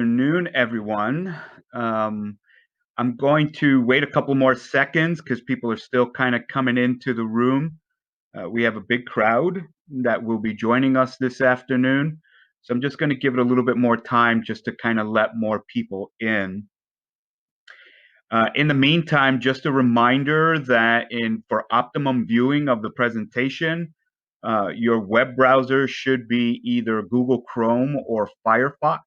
Afternoon, everyone. Um, I'm going to wait a couple more seconds because people are still kind of coming into the room. We have a big crowd that will be joining us this afternoon. So I'm just going to give it a little bit more time just to kind of let more people in. In the meantime, just a reminder that for optimum viewing of the presentation, your web browser should be either Google Chrome or Firefox.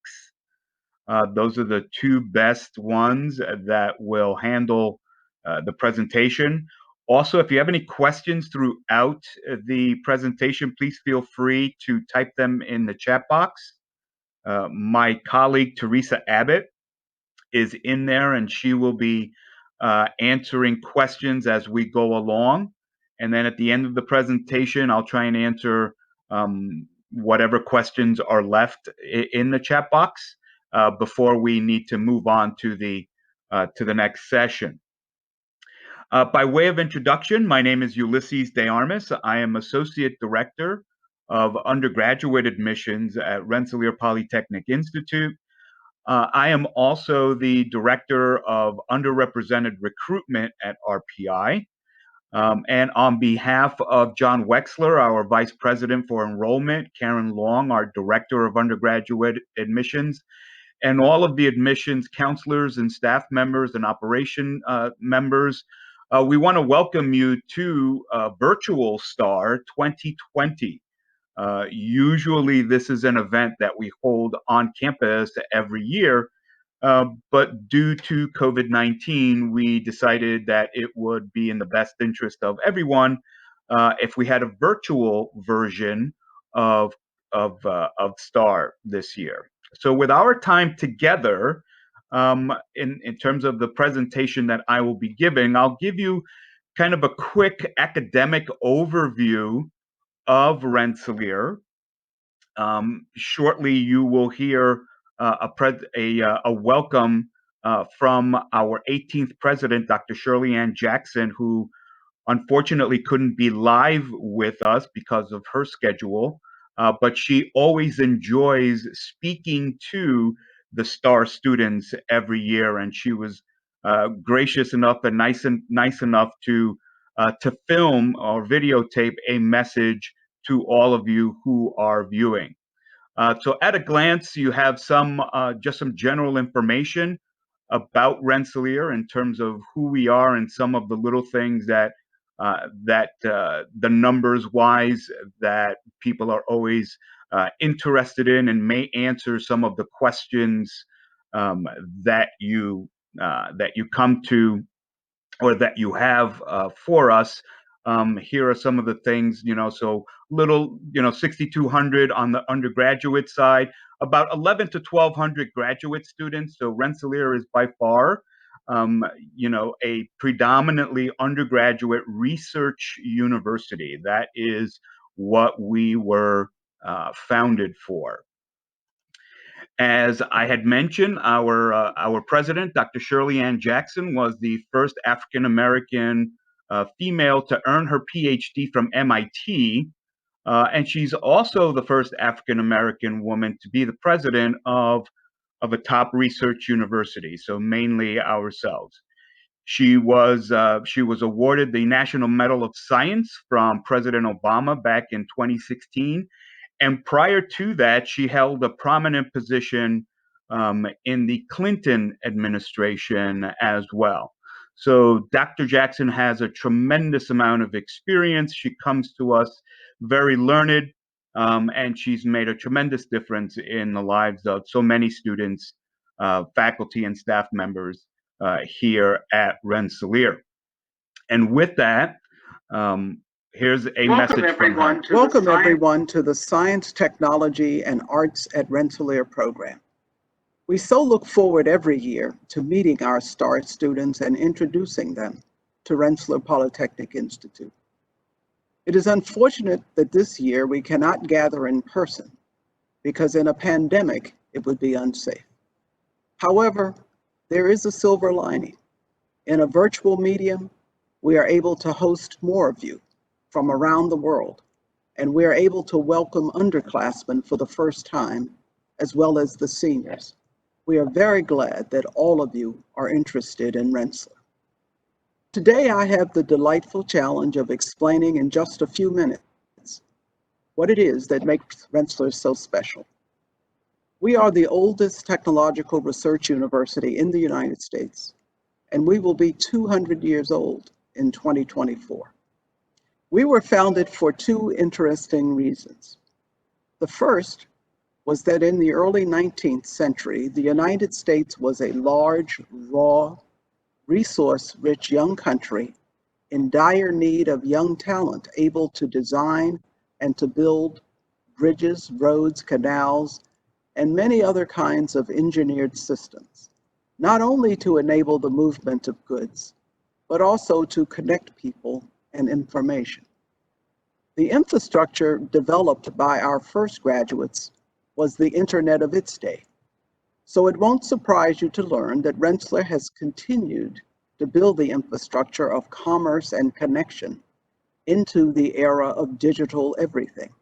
Those are the two best ones that will handle the presentation. Also, if you have any questions throughout the presentation, please feel free to type them in the chat box. My colleague, Teresa Abbott, is in there, and she will be answering questions as we go along. And then at the end of the presentation, I'll try and answer whatever questions are left in the chat box before we need to move on to the next session. By way of introduction, my name is Ulysses deArmas. I am Associate Director of Undergraduate Admissions at Rensselaer Polytechnic Institute. I am also the Director of Underrepresented Recruitment at RPI. And on behalf of John Wexler, our Vice President for Enrollment, Karen Long, our Director of Undergraduate Admissions, and all of the admissions counselors and staff members and operation members, we want to welcome you to Virtual STAR 2020. Usually this is an event that we hold on campus every year, but due to COVID-19, we decided that it would be in the best interest of everyone if we had a virtual version of STAR this year. So with our time together, in terms of the presentation that I will be giving, I'll give you kind of a quick academic overview of Rensselaer. Shortly, you will hear a welcome from our 18th president, Dr. Shirley Ann Jackson, who unfortunately couldn't be live with us because of her schedule, but she always enjoys speaking to the STAR students every year, and she was gracious enough and nice enough to film or videotape a message to all of you who are viewing. So at a glance, you have just some general information about Rensselaer in terms of who we are and some of the little things that the numbers wise that people are always interested in and may answer some of the questions that you come to or that you have for us. Here are some of the things, so 6,200 on the undergraduate side, about 11 to 1,200 graduate students. So Rensselaer is by far, a predominantly undergraduate research university. That is what we were founded for. As I had mentioned, our president, Dr. Shirley Ann Jackson, was the first African-American female to earn her PhD from MIT, and she's also the first African-American woman to be the president of a top research university, so mainly ourselves. She was awarded the National Medal of Science from President Obama back in 2016. And prior to that, she held a prominent position in the Clinton administration as well. So Dr. Jackson has a tremendous amount of experience. She comes to us very learned, and she's made a tremendous difference in the lives of so many students, faculty, and staff members here at Rensselaer. And with that, here's a message from her. Welcome everyone to the Science, Technology, and Arts at Rensselaer program. We so look forward every year to meeting our STAR students and introducing them to Rensselaer Polytechnic Institute. It is unfortunate that this year we cannot gather in person because in a pandemic it would be unsafe. However, there is a silver lining. In a virtual medium, we are able to host more of you from around the world, and we are able to welcome underclassmen for the first time, as well as the seniors. We are very glad that all of you are interested in Rensselaer. Today I have the delightful challenge of explaining in just a few minutes what it is that makes Rensselaer so special. We are the oldest technological research university in the United States, and we will be 200 years old in 2024. We were founded for two interesting reasons. The first was that in the early 19th century, the United States was a large, raw, resource-rich young country in dire need of young talent able to design and to build bridges, roads, canals, and many other kinds of engineered systems, not only to enable the movement of goods, but also to connect people and information. The infrastructure developed by our first graduates was the internet of its day. So it won't surprise you to learn that Rensselaer has continued to build the infrastructure of commerce and connection into the era of digital everything.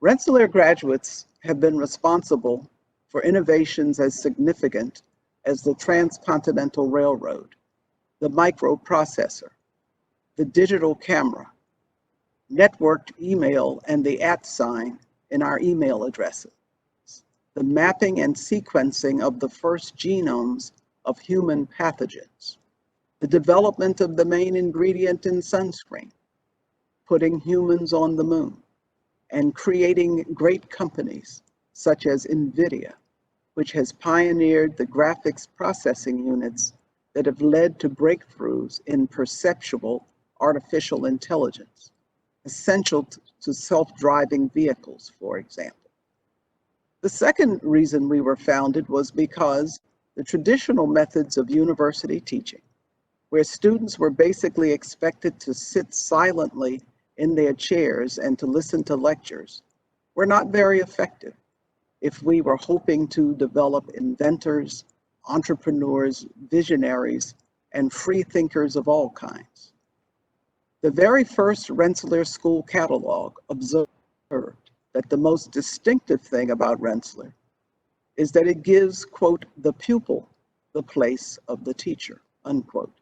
Rensselaer graduates have been responsible for innovations as significant as the Transcontinental Railroad, the microprocessor, the digital camera, networked email and the @ sign in our email addresses, the mapping and sequencing of the first genomes of human pathogens, the development of the main ingredient in sunscreen, putting humans on the moon, and creating great companies such as NVIDIA, which has pioneered the graphics processing units that have led to breakthroughs in perceptual artificial intelligence, essential to self-driving vehicles, for example. The second reason we were founded was because the traditional methods of university teaching, where students were basically expected to sit silently in their chairs and to listen to lectures, were not very effective if we were hoping to develop inventors, entrepreneurs, visionaries, and free thinkers of all kinds. The very first Rensselaer School catalog observed that the most distinctive thing about Rensselaer is that it gives, quote, the pupil the place of the teacher, unquote.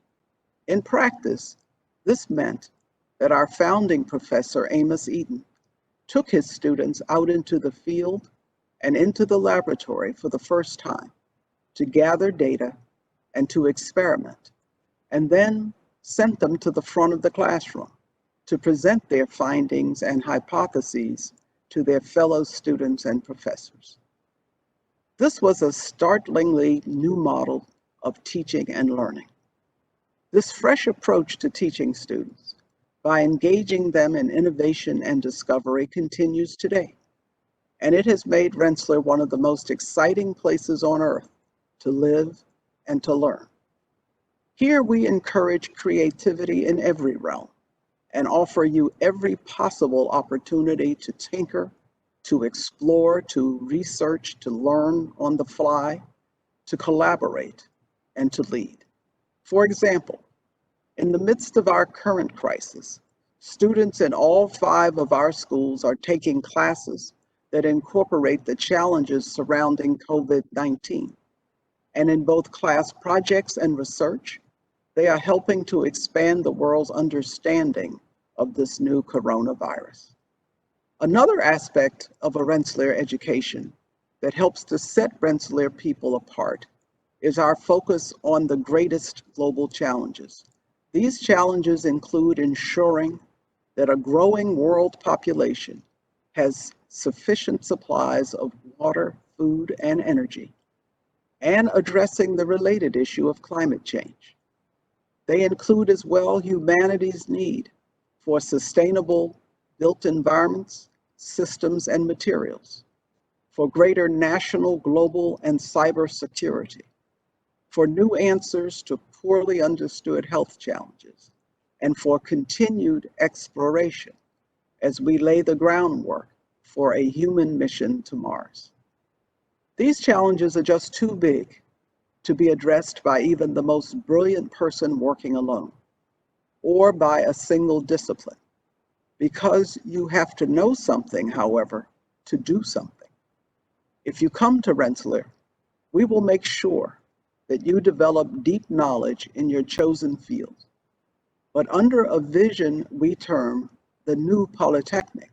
In practice, this meant that our founding professor, Amos Eaton, took his students out into the field and into the laboratory for the first time to gather data and to experiment, and then sent them to the front of the classroom to present their findings and hypotheses to their fellow students and professors. This was a startlingly new model of teaching and learning. This fresh approach to teaching students by engaging them in innovation and discovery continues today, and it has made Rensselaer one of the most exciting places on earth to live and to learn. Here we encourage creativity in every realm and offer you every possible opportunity to tinker, to explore, to research, to learn on the fly, to collaborate, and to lead. For example, in the midst of our current crisis, students in all 5 of our schools are taking classes that incorporate the challenges surrounding COVID-19. And in both class projects and research, they are helping to expand the world's understanding of this new coronavirus. Another aspect of a Rensselaer education that helps to set Rensselaer people apart is our focus on the greatest global challenges. These challenges include ensuring that a growing world population has sufficient supplies of water, food, and energy, and addressing the related issue of climate change. They include as well humanity's need for sustainable built environments, systems, and materials, for greater national, global, and cyber security, for new answers to poorly understood health challenges, and for continued exploration as we lay the groundwork for a human mission to Mars. These challenges are just too big to be addressed by even the most brilliant person working alone, or by a single discipline, because you have to know something, however, to do something. If you come to Rensselaer, We will make sure that you develop deep knowledge in your chosen field. But under a vision we term the new Polytechnic,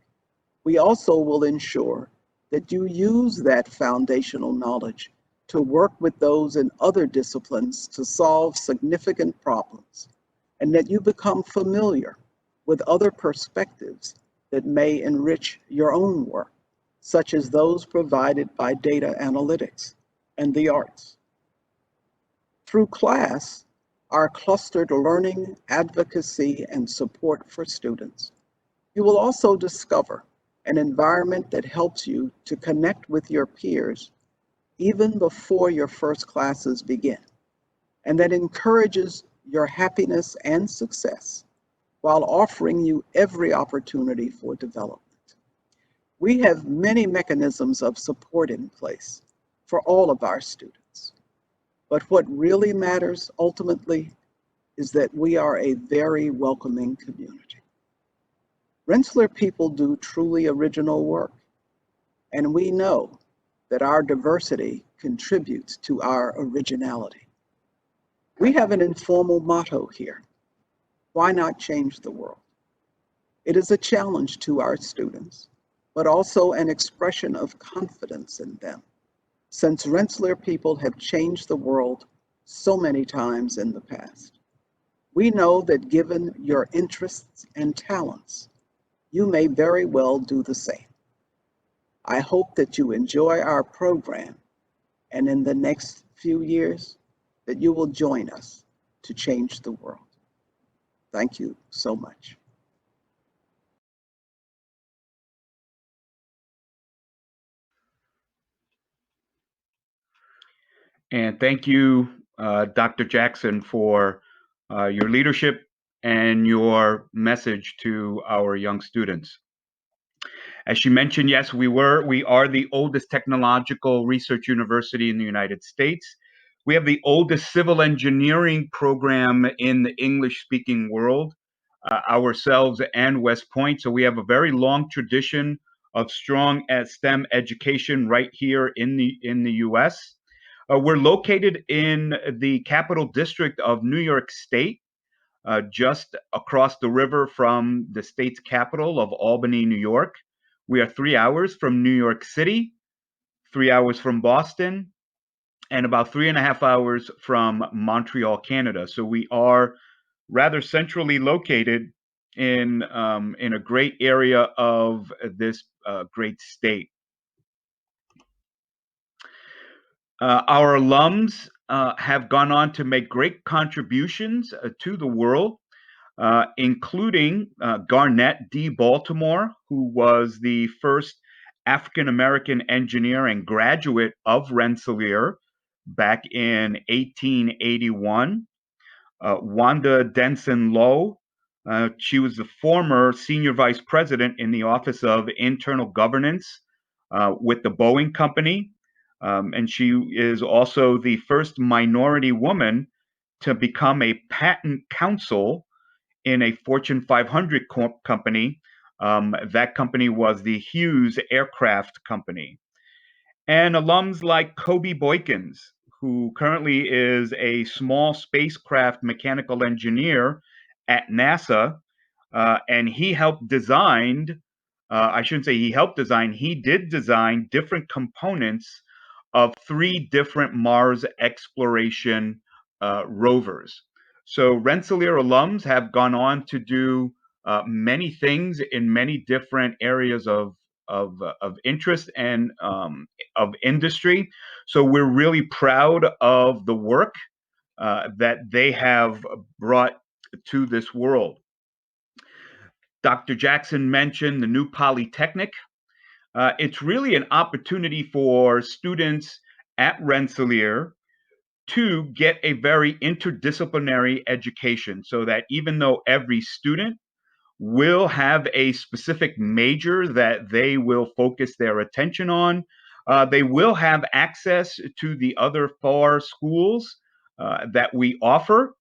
we also will ensure that you use that foundational knowledge to work with those in other disciplines to solve significant problems, and that you become familiar with other perspectives that may enrich your own work, such as those provided by data analytics and the arts. Through class, our clustered learning, advocacy, and support for students, you will also discover an environment that helps you to connect with your peers even before your first classes begin, and that encourages your happiness and success while offering you every opportunity for development. We have many mechanisms of support in place for all of our students. But what really matters ultimately is that we are a very welcoming community. Rensselaer people do truly original work, and we know that our diversity contributes to our originality. We have an informal motto here: why not change the world? It is a challenge to our students, but also an expression of confidence in them, since Rensselaer people have changed the world so many times in the past. We know that given your interests and talents, you may very well do the same. I hope that you enjoy our program, and in the next few years, that you will join us to change the world. Thank you so much. And thank you, Dr. Jackson, for your leadership and your message to our young students. As she mentioned, yes, we are the oldest technological research university in the United States. We have the oldest civil engineering program in the English-speaking world, ourselves and West Point. So we have a very long tradition of strong STEM education right here in the U.S. We're located in the Capital District of New York State, just across the river from the state's capital of Albany, New York. We are 3 hours from New York City, 3 hours from Boston, and about 3.5 hours from Montreal, Canada. So we are rather centrally located in a great area of this great state. Our alums have gone on to make great contributions to the world, including Garnett D. Baltimore, who was the first African-American engineer and graduate of Rensselaer back in 1881. Wanda Denson Lowe, she was the former senior vice president in the Office of Internal Governance with the Boeing Company. And she is also the first minority woman to become a patent counsel in a Fortune 500 company. That company was the Hughes Aircraft Company. And alums like Kobe Boykins, who currently is a small spacecraft mechanical engineer at NASA, and he helped design, I shouldn't say he helped design, he did design different components of 3 different Mars exploration rovers. So Rensselaer alums have gone on to do many things in many different areas of interest and of industry. So we're really proud of the work that they have brought to this world. Dr. Jackson mentioned the new Polytechnic. It's really an opportunity for students at Rensselaer to get a very interdisciplinary education, so that even though every student will have a specific major that they will focus their attention on, they will have access to the other 4 schools that we offer,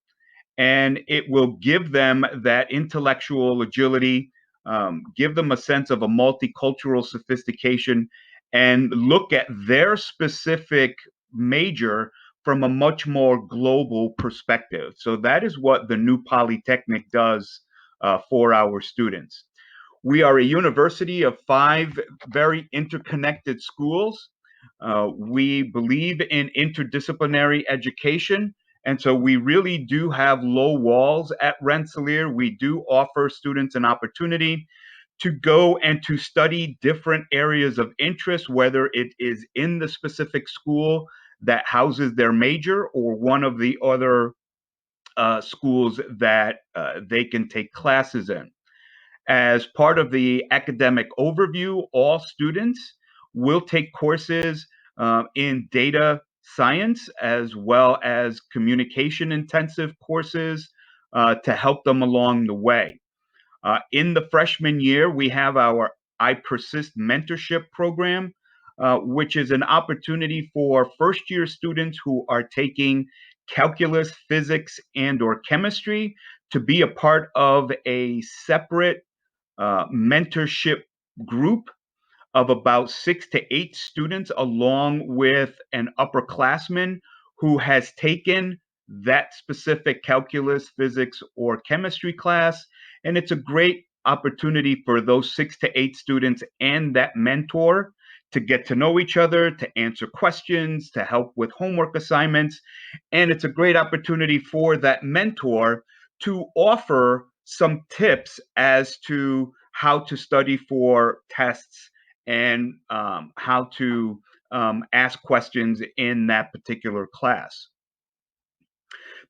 and it will give them that intellectual agility, give them a sense of a multicultural sophistication, and look at their specific major from a much more global perspective. So that is what the new Polytechnic does for our students. We are a university of 5 very interconnected schools. We believe in interdisciplinary education, and so we really do have low walls at Rensselaer. We do offer students an opportunity to go and to study different areas of interest, whether it is in the specific school that houses their major or one of the other schools that they can take classes in. As part of the academic overview, all students will take courses in data science as well as communication intensive courses to help them along the way. In the freshman year, we have our I Persist mentorship program, which is an opportunity for first year students who are taking calculus, physics, and or chemistry to be a part of a separate mentorship group of about 6 to 8 students, along with an upperclassman who has taken that specific calculus, physics, or chemistry class. And it's a great opportunity for those 6 to 8 students and that mentor to get to know each other, to answer questions, to help with homework assignments. And it's a great opportunity for that mentor to offer some tips as to how to study for tests and how to ask questions in that particular class.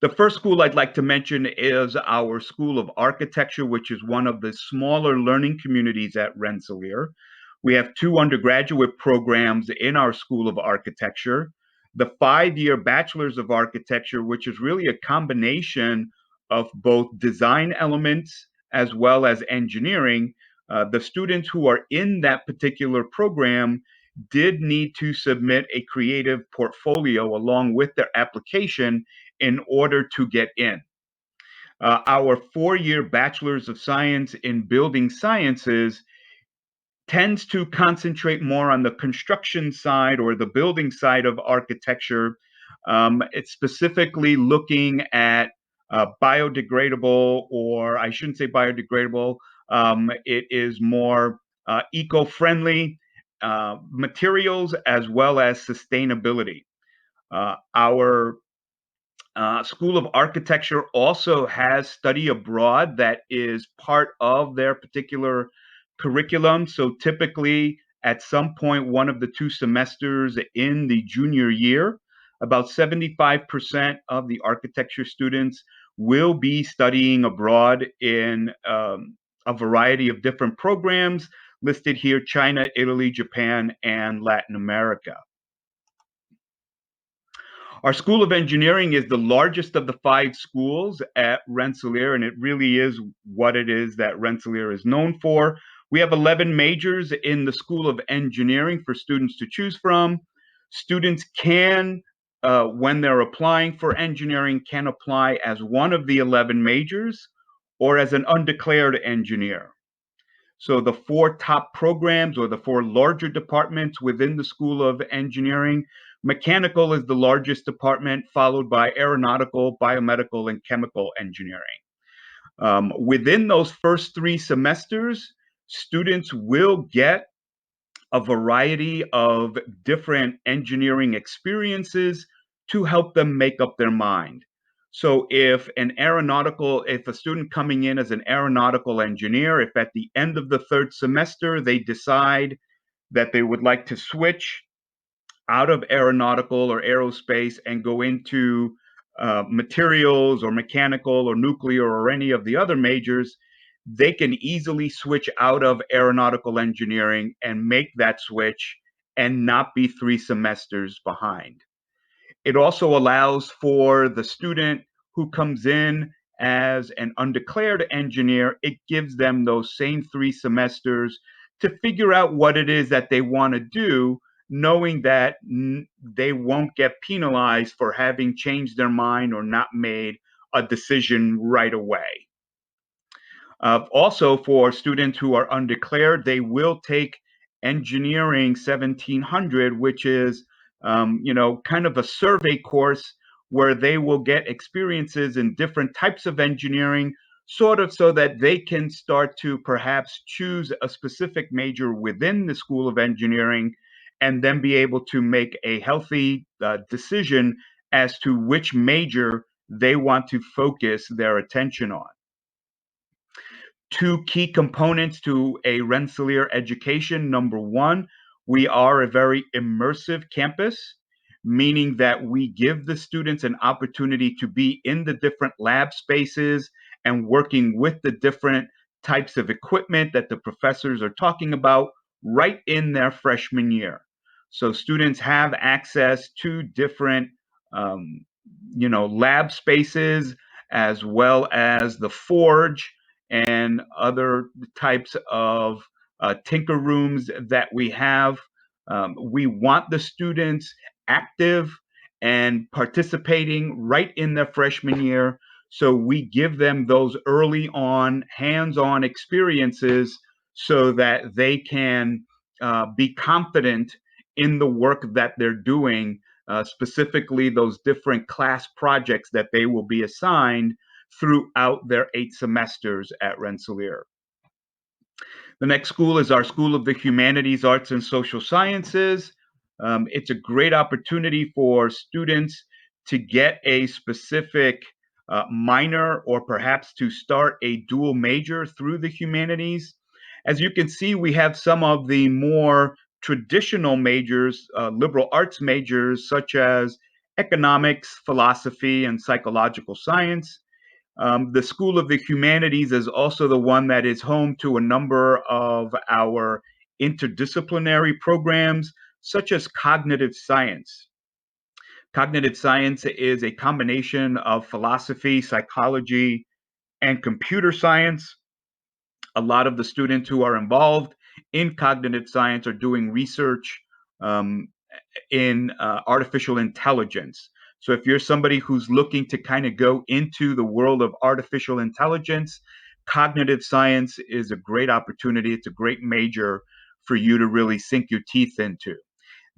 The first school I'd like to mention is our School of Architecture, which is one of the smaller learning communities at Rensselaer. We have 2 undergraduate programs in our School of Architecture. The 5-year Bachelor's of Architecture, which is really a combination of both design elements as well as engineering. The students who are in that particular program did need to submit a creative portfolio along with their application in order to get in. Our 4-year Bachelor's of Science in Building Sciences tends to concentrate more on the construction side or the building side of architecture. It's specifically looking at biodegradable, or I shouldn't say biodegradable, it is more eco-friendly materials as well as sustainability. Our School of Architecture also has study abroad that is part of their particular curriculum. So typically, at some point, one of the 2 semesters in the junior year, about 75% of the architecture students will be studying abroad in a variety of different programs listed here: China, Italy, Japan, and Latin America. Our School of Engineering is the largest of the 5 schools at Rensselaer, and it really is what it is that Rensselaer is known for. We have 11 majors in the School of Engineering for students to choose from. Students can, when they're applying for engineering, can apply as one of the 11 majors or as an undeclared engineer. So the 4 top programs or the 4 larger departments within the School of Engineering: mechanical is the largest department, followed by aeronautical, biomedical, and chemical engineering. Within those first 3 semesters, students will get a variety of different engineering experiences to help them make up their mind. So if a student coming in as an aeronautical engineer, if at the end of the 3rd semester they decide that they would like to switch out of aeronautical or aerospace and go into materials or mechanical or nuclear or any of the other majors, they can easily switch out of aeronautical engineering and make that switch and not be 3 semesters behind. It also allows for the student who comes in as an undeclared engineer, it gives them those same 3 semesters to figure out what it is that they want to do, knowing that they won't get penalized for having changed their mind or not made a decision right away. Also, for students who are undeclared, they will take Engineering 1700, which is kind of a survey course where they will get experiences in different types of engineering, sort of so that they can start to perhaps choose a specific major within the School of Engineering and then be able to make a healthy decision as to which major they want to focus their attention on. Two key components to a Rensselaer education. Number one, we are a very immersive campus, meaning that we give the students an opportunity to be in the different lab spaces and working with the different types of equipment that the professors are talking about right in their freshman year. So students have access to different lab spaces, as well as the forge and other types of tinker rooms that we have. We want the students active and participating right in their freshman year. So we give them those early on hands-on experiences so that they can be confident in the work that they're doing, specifically those different class projects that they will be assigned throughout their 8 semesters at Rensselaer. The next school is our School of the Humanities, Arts, and Social Sciences. It's a great opportunity for students to get a specific minor or perhaps to start a dual major through the humanities. As you can see, we have some of the more traditional majors, liberal arts majors, such as economics, philosophy, and psychological science. The School of the Humanities is also the one that is home to a number of our interdisciplinary programs, such as cognitive science. Cognitive science is a combination of philosophy, psychology, and computer science. A lot of the students who are involved in cognitive science are doing research um, in artificial intelligence. So if you're somebody who's looking to kind of go into the world of artificial intelligence, cognitive science is a great opportunity. It's a great major for you to really sink your teeth into.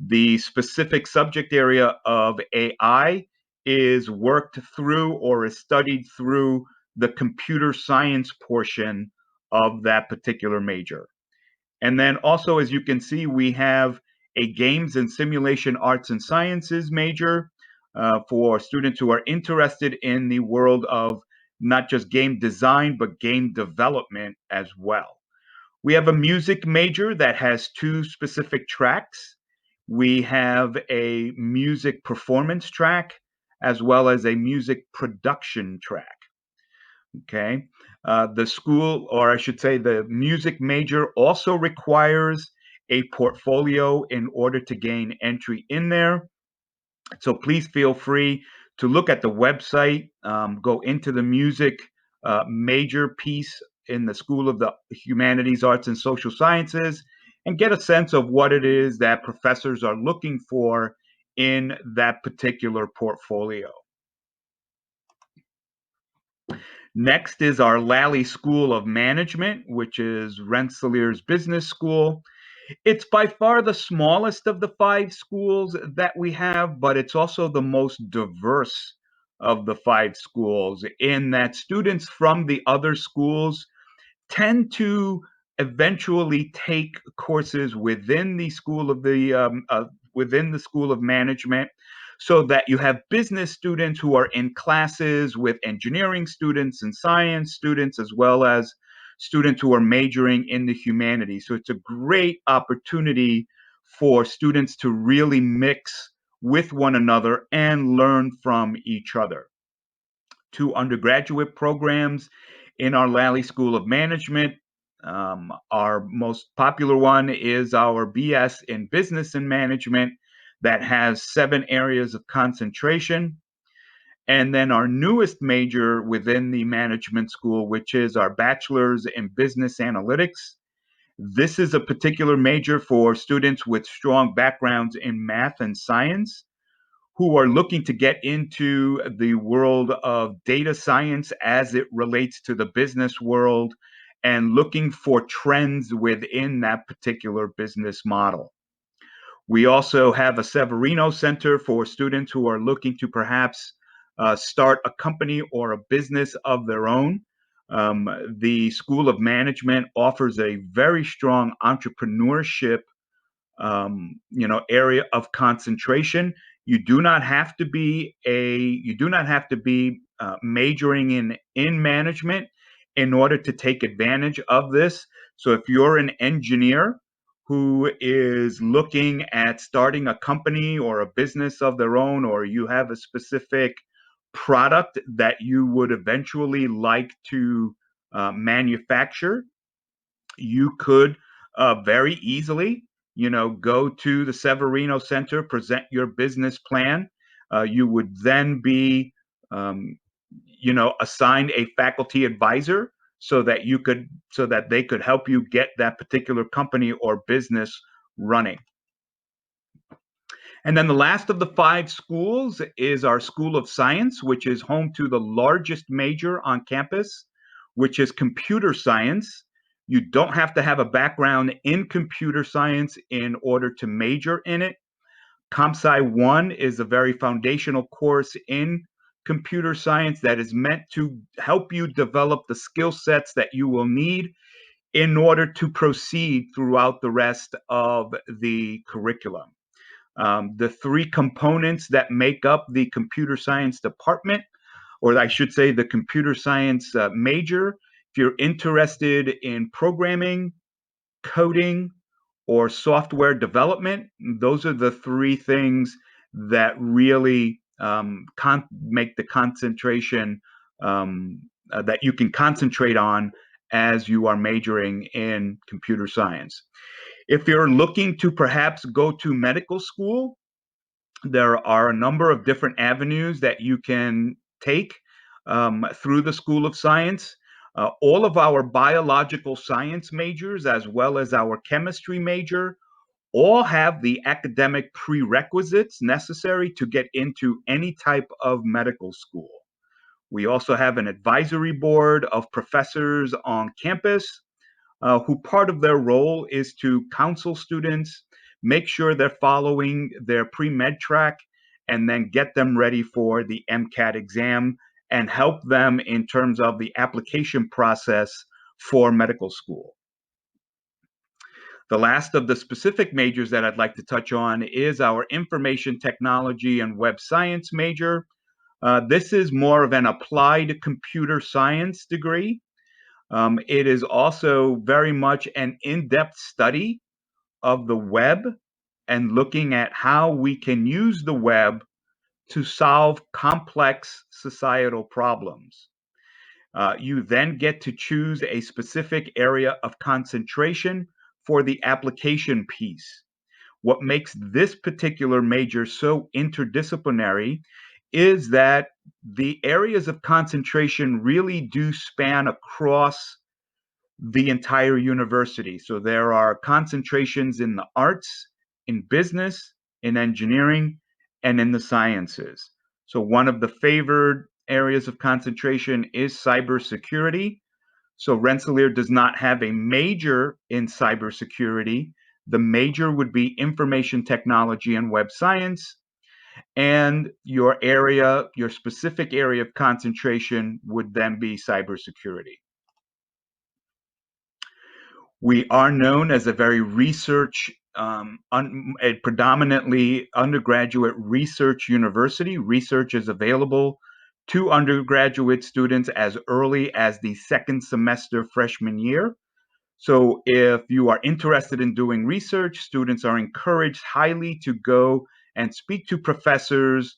The specific subject area of AI is worked through or is studied through the computer science portion of that particular major. And then also, as you can see, we have a games and simulation arts and sciences major for students who are interested in the world of not just game design, but game development as well. We have a music major that has two specific tracks. We have a music performance track as well as a music production track. Okay. The school, or I should say, the music major also requires a portfolio in order to gain entry in there. So please feel free to look at the website, go into the music major piece in the School of the Humanities, Arts, and Social Sciences, and get a sense of what it is that professors are looking for in that particular portfolio. Next is our Lally School of Management, which is Rensselaer's business school. It's by far the smallest of the 5 schools that we have, but it's also the most diverse of the 5 schools, in that students from the other schools tend to eventually take courses within the School of Management, so that you have business students who are in classes with engineering students and science students, as well as students who are majoring in the humanities. So it's a great opportunity for students to really mix with one another and learn from each other. 2 undergraduate programs in our Lally School of Management. Our most popular one is our BS in Business and Management that has 7 areas of concentration. And then our newest major within the management school, which is our Bachelor's in Business Analytics. This is a particular major for students with strong backgrounds in math and science, who are looking to get into the world of data science as it relates to the business world and looking for trends within that particular business model. We also have a Severino Center for students who are looking to perhaps start a company or a business of their own. The School of Management offers a very strong entrepreneurship area of concentration. You do not have to be majoring in management in order to take advantage of this. So if you're an engineer who is looking at starting a company or a business of their own, or you have a specific product that you would eventually like to manufacture, you could very easily, go to the Severino Center, present your business plan. You would then be, assigned a faculty advisor so that they could help you get that particular company or business running. And then the last of the 5 schools is our School of Science, which is home to the largest major on campus, which is computer science. You don't have to have a background in computer science in order to major in it. ComSci 1 is a very foundational course in computer science that is meant to help you develop the skill sets that you will need in order to proceed throughout the rest of the curriculum. The 3 components that make up the computer science department, or I should say the computer science major, if you're interested in programming, coding, or software development, those are the 3 things that really make the concentration that you can concentrate on as you are majoring in computer science. If you're looking to perhaps go to medical school, there are a number of different avenues that you can take through the School of Science. All of our biological science majors, as well as our chemistry major, all have the academic prerequisites necessary to get into any type of medical school. We also have an advisory board of professors on campus who part of their role is to counsel students, make sure they're following their pre-med track, and then get them ready for the MCAT exam and help them in terms of the application process for medical school. The last of the specific majors that I'd like to touch on is our information technology and web science major. This is more of an applied computer science degree. It is also very much an in-depth study of the web and looking at how we can use the web to solve complex societal problems. You then get to choose a specific area of concentration for the application piece. What makes this particular major so interdisciplinary is that the areas of concentration really do span across the entire university. So there are concentrations in the arts, in business, in engineering, and in the sciences. So one of the favored areas of concentration is cybersecurity. So Rensselaer does not have a major in cybersecurity. The major would be information technology and web science. And your specific area of concentration would then be cybersecurity. We are known as a very a predominantly undergraduate research university. Research is available to undergraduate students as early as the 2nd semester freshman year. So if you are interested in doing research, students are encouraged highly to go and speak to professors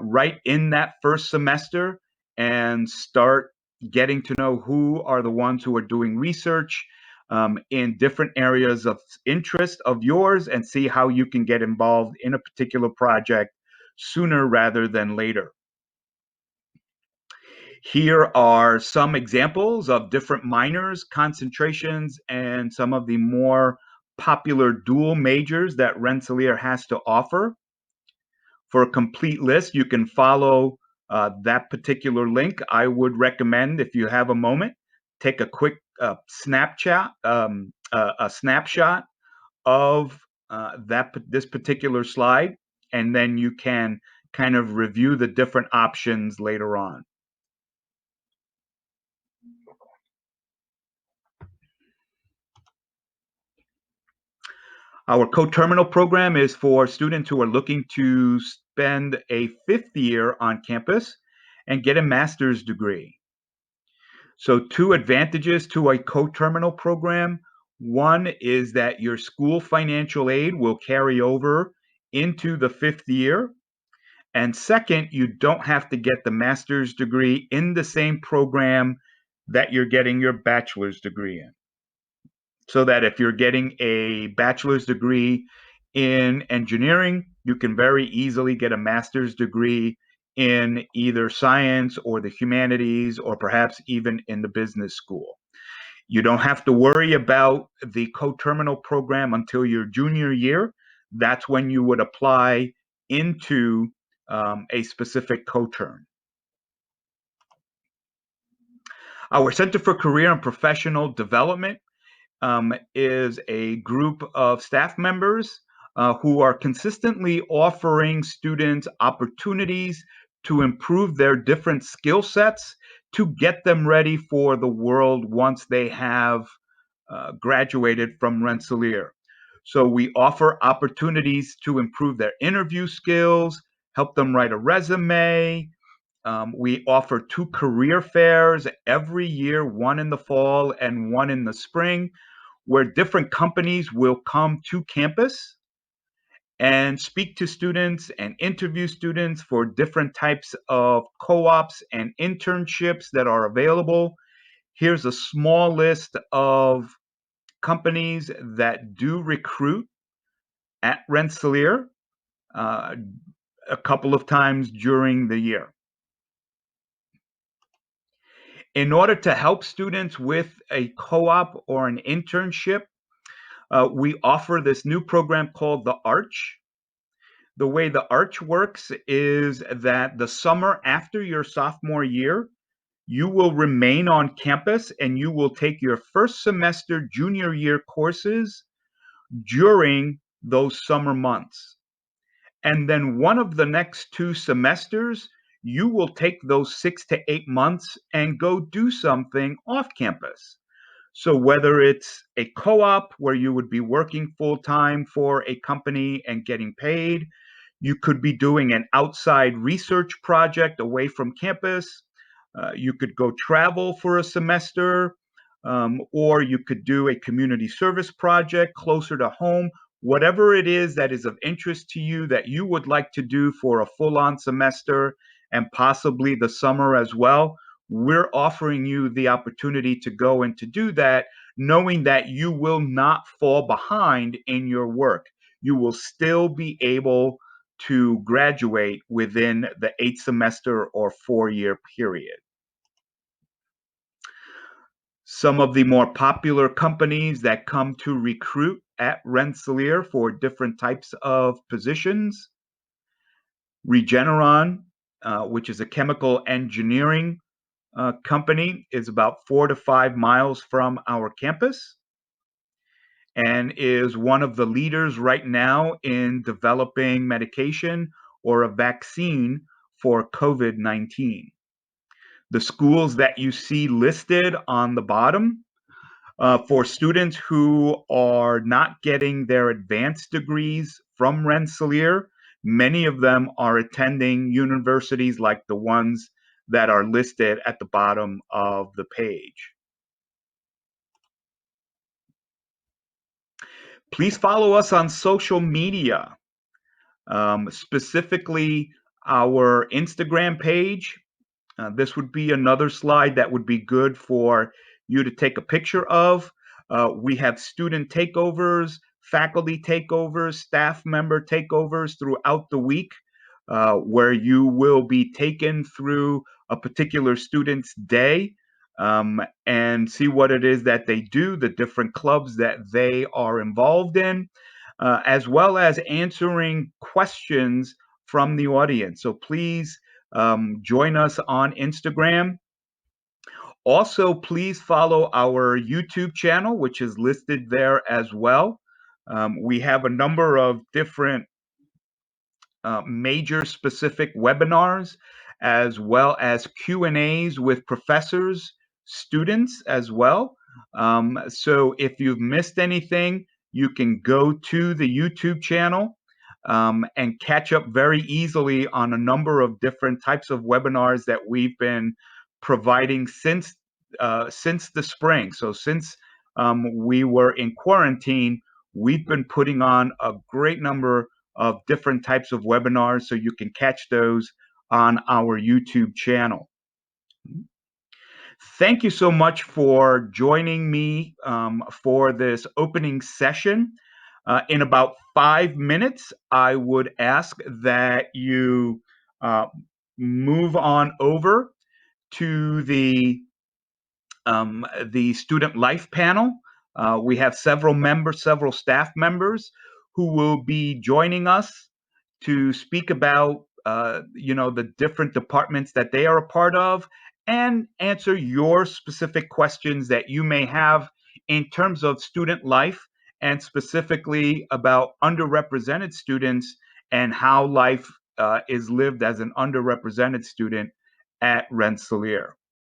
right in that first semester and start getting to know who are the ones who are doing research in different areas of interest of yours and see how you can get involved in a particular project sooner rather than later. Here are some examples of different minors, concentrations, and some of the more popular dual majors that Rensselaer has to offer. For a complete list, you can follow that particular link. I would recommend, if you have a moment, take a quick snapshot of this particular slide, and then you can kind of review the different options later on. Our co-terminal program is for students who are looking to spend a 5th year on campus and get a master's degree. So 2 advantages to a co-terminal program. One is that your school financial aid will carry over into the 5th year. And second, you don't have to get the master's degree in the same program that you're getting your bachelor's degree in. So that if you're getting a bachelor's degree in engineering, you can very easily get a master's degree in either science or the humanities, or perhaps even in the business school. You don't have to worry about the co-terminal program until your junior year. That's when you would apply into a specific co-term. Our Center for Career and Professional Development is a group of staff members who are consistently offering students opportunities to improve their different skill sets to get them ready for the world once they have graduated from Rensselaer. So we offer opportunities to improve their interview skills, help them write a resume. We offer 2 career fairs every year, one in the fall and one in the spring, where different companies will come to campus and speak to students and interview students for different types of co-ops and internships that are available. Here's a small list of companies that do recruit at Rensselaer a couple of times during the year. In order to help students with a co-op or an internship, we offer this new program called the Arch. The way the Arch works is that the summer after your sophomore year, you will remain on campus and you will take your first semester junior year courses during those summer months. And then one of the next 2 semesters, you will take those 6 to 8 months and go do something off campus. So whether it's a co-op where you would be working full-time for a company and getting paid, you could be doing an outside research project away from campus, you could go travel for a semester, or you could do a community service project closer to home. Whatever it is that is of interest to you that you would like to do for a full-on semester and possibly the summer as well, we're offering you the opportunity to go and to do that, knowing that you will not fall behind in your work. You will still be able to graduate within the 8-semester or 4-year period. Some of the more popular companies that come to recruit at Rensselaer for different types of positions: Regeneron, which is a chemical engineering company, is about 4 to 5 miles from our campus and is one of the leaders right now in developing medication or a vaccine for COVID-19. The schools that you see listed on the bottom for students who are not getting their advanced degrees from Rensselaer, many of them are attending universities like the ones that are listed at the bottom of the page. Please follow us on social media, specifically our Instagram page. This would be another slide that would be good for you to take a picture of. We have student takeovers, faculty takeovers, staff member takeovers throughout the week, where you will be taken through a particular student's day and see what it is that they do, the different clubs that they are involved in, as well as answering questions from the audience. So please join us on Instagram. Also, please follow our YouTube channel, which is listed there as well. We have a number of different major specific webinars, as well as Q&As with professors, students as well. So if you've missed anything, you can go to the YouTube channel and catch up very easily on a number of different types of webinars that we've been providing since the spring. So since we were in quarantine, we've been putting on a great number of different types of webinars, so you can catch those on our YouTube channel. Thank you so much for joining me for this opening session. In about 5 minutes, I would ask that you move on over to the student life panel. We have several staff members who will be joining us to speak about, the different departments that they are a part of and answer your specific questions that you may have in terms of student life and specifically about underrepresented students and how life is lived as an underrepresented student at Rensselaer.